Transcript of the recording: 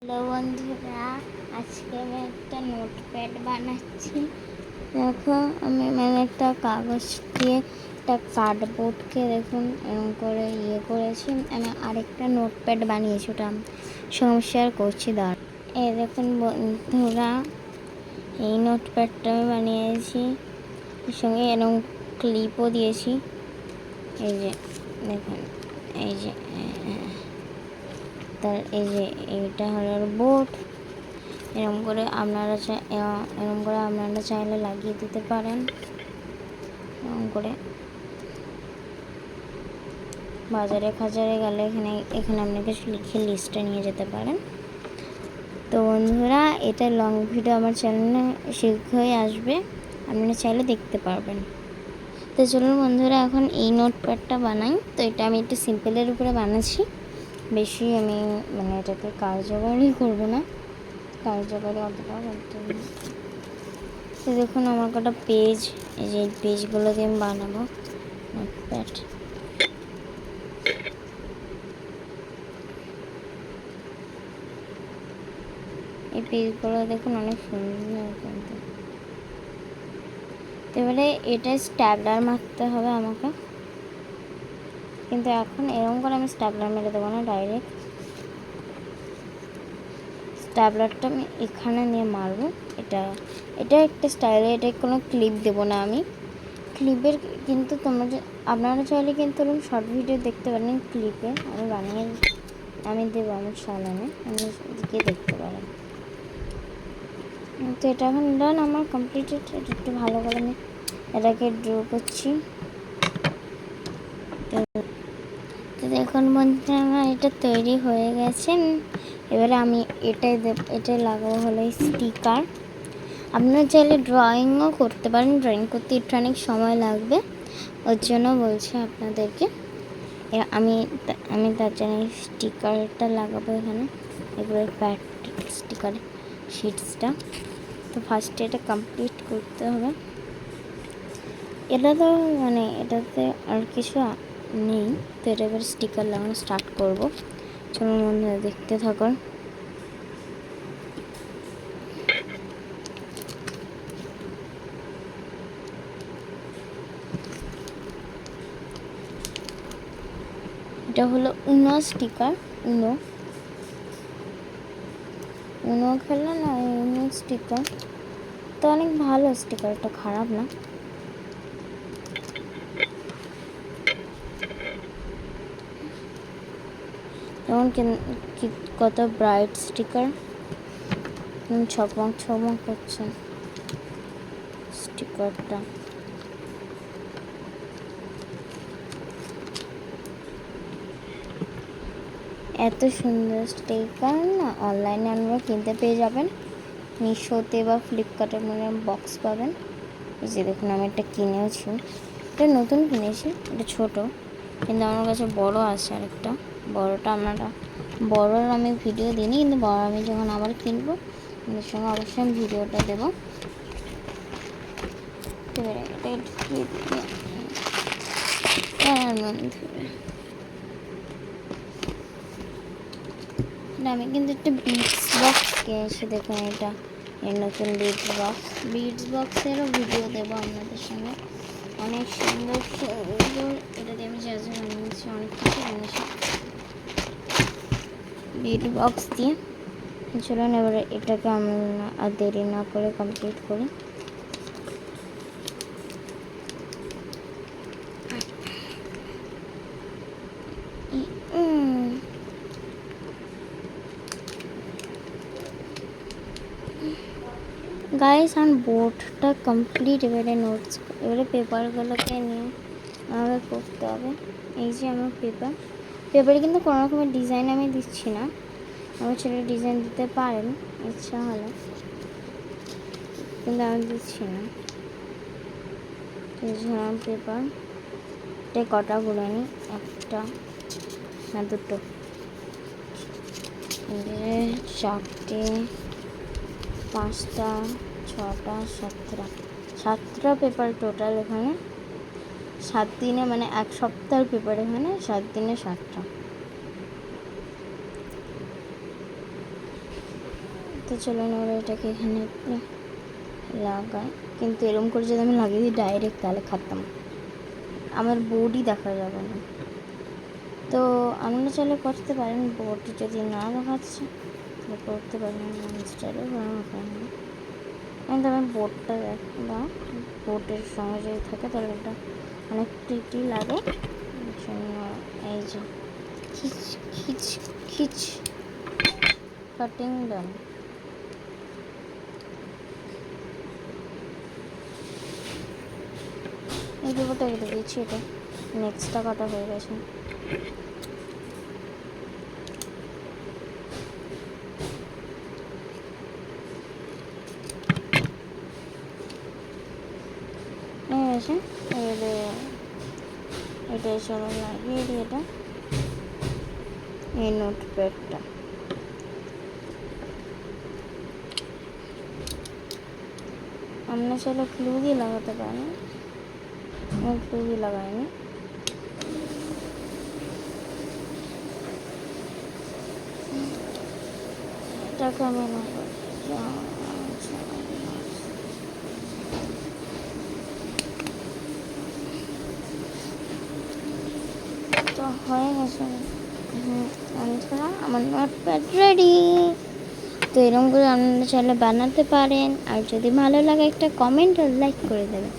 Hello বন্ধুরা, আজকে আমি একটা নোটপ্যাড বানাচ্ছি। দেখো, আমি একটা কাগজ দিয়ে একটা কার্ডবোর্ডকে দেখুন এরকম করে করেছি। আমি আরেকটা নোটপ্যাড বানিয়েছি, ওটা সমস্যার করছি দাঁড়। এই দেখুন বন্ধুরা, এই নোটপ্যাডটা আমি বানিয়েছি, এর সঙ্গে এরকম ক্লিপও দিয়েছি। এই যে দেখুন, এই যে তার এই যে এইটা হলো বোর্ড। এরকম করে আপনারা চাইলে লাগিয়ে দিতে পারেন। এরকম করে বাজারে গেলে এখানে আপনাকে লিখে লিস্টে নিয়ে যেতে পারেন। তো বন্ধুরা, এটা লং ভিডিও আমার চ্যানেলে শীঘ্রই আসবে, আপনারা চাইলে দেখতে পারবেন। তো চলুন বন্ধুরা, এখন এই নোটপ্যাডটা বানাই। তো এটা আমি একটু সিম্পলের উপরে বানাচ্ছি, বেশি আমি এটাকে কার্যকরী করবো না, কার্যকরী অতটাও করতে হবে। তো দেখুন, আমার কটা পেজ, এই যে পেজগুলো দিয়ে আমি বানাবো নোটপ্যাড। এই পেজগুলো দেখুন অনেক সুন্দর কিন্তু। এবারে এটা স্ট্যাপলার মারতে হবে আমাকে, কিন্তু এখন এরকম করে আমি স্ট্যাপলার মেরে দেবো না, ডাইরেক্ট স্ট্যাপলারটা আমি এখানে নিয়ে মারবো। এটা একটা স্টাইলে, এটা কোনো ক্লিপ দেবো না আমি। ক্লিপের কিন্তু আপনারা চাইলে কিন্তু এরকম শর্ট ভিডিও দেখতে পারেন, ক্লিপে আমি দেবো আমার চ্যানেলে, আপনি গিয়ে দেখতে পারেন। তো এটা এখন ডান, আমার কমপ্লিটেড। এটা একটু ভালো করে আমি এটাকে ড্র করছি। তো দেখুন বন্ধুরা, আমার এটা তৈরি হয়ে গেছে। এবারে আমি এটাই লাগাবো হলো স্টিকার। আপনারা চাইলে ড্রয়িংও করতে পারেন, ড্রয়িং করতে একটু অনেক সময় লাগবে, ওর জন্য বলছি আপনাদেরকে। আমি তার জন্য স্টিকারটা লাগাবো এখানে, এবারে প্যাড স্টিকার শিটসটা। তো ফার্স্টে এটা কমপ্লিট করতে হবে। এটা তো এটাতে আর কিছু নেই, তো এটা এবার স্টিকার লাগানো স্টার্ট করব। চলুন বন্ধুরা, দেখতে থাকুন। এটা হলো উনো স্টিকার, উনো খেলনা না, উনো স্টিকার। তো অনেক ভালো স্টিকারটা, খারাপ না। যেমন কত ব্রাইট স্টিকার, ছকমক করছে স্টিকারটা। এত সুন্দর স্টিকার না অনলাইনে আপনারা কিনতে পেয়ে যাবেন, মিশোতে বা ফ্লিপকার্টে বক্স পাবেন। এই যে দেখুন, আমি একটা কিনেছি, এটা নতুন কিনেছি, এটা ছোটো, কিন্তু আমার কাছে বড় আছে আরেকটা। বড়োর আমি ভিডিও দিইনি, কিন্তু বড় আমি যখন আবার কিনবো এর সঙ্গে অবশ্যই আমি ভিডিওটা দেবো। আমি কিন্তু একটা বিটস বক্স কিনেছি, দেখুন এটা এর নতুন বিটস বক্সেরও ভিডিও দেবো আপনাদের সঙ্গে। অনেক সুন্দর সুন্দর, এটা দিয়ে আমি যা বানিয়েছি, অনেক কিছু বানিয়েছি বিট বক্স দিয়ে। চলুন এবারে এটাকে আমরা আর দেরি না করে কমপ্লিট করি। গাইস, আমার বোর্ডটা কমপ্লিট। এবারে পেপারগুলোকে নিয়ে আমাকে করতে হবে। এই যে আমার পেপারে কিন্তু কোনো রকমের ডিজাইন আমি দিচ্ছি না, আমার ছেলে ডিজাইন দিতে পারেন ইচ্ছা হলে, কিন্তু আমি দিচ্ছি না। এই যে আমার পেপার, এটা কটা গুলো নিই, একটা না দুটো, চারটে, পাঁচটা, ছটা, সাতটা পেপার টোটাল এখানে। 7 দিনে এক সপ্তাহের পেপার এখানে, 7 দিনে 7টা। তো চলুন আমরা এটাকে এখানে একটু লাগাই, কিন্তু এরকম করে যদি আমি লাগিয়ে দিই ডাইরেক্ট তাহলে খাতাম, আমার বোর্ডই দেখা যাবে না। তো আপনারা চাইলে করতে পারেন, বোর্ড যদি না দেখাচ্ছে তাহলে করতে পারেন ইনস্টালে কিন্তু আমি বোর্ডটা দেখলাম, বোর্ডের সঙ্গে যদি থাকে তাহলে এটা অনেক প্রিটি লাগে। এই যে খিচ খিচ খিচ কাটিং ডান। এই পেপারটা কেটে দিচ্ছি, এটা নেক্সটটা কাটা হয়ে গেছে। এবারে এটা সব লাগিয়ে দিই, এটা এই নোটপ্যাডটা আপনার চাইলে গ্লু দিয়ে লাগাতে পারেন, আমি গ্লু দিয়ে লাগাইনি। এটাকে আমি তো হয়ে গেছে। আমার নোটপ্যাড রেডি। তো এরকম করে আপনারা চাইলে বানাতে পারেন, আর যদি ভালো লাগে একটা কমেন্ট আর লাইক করে দেবেন।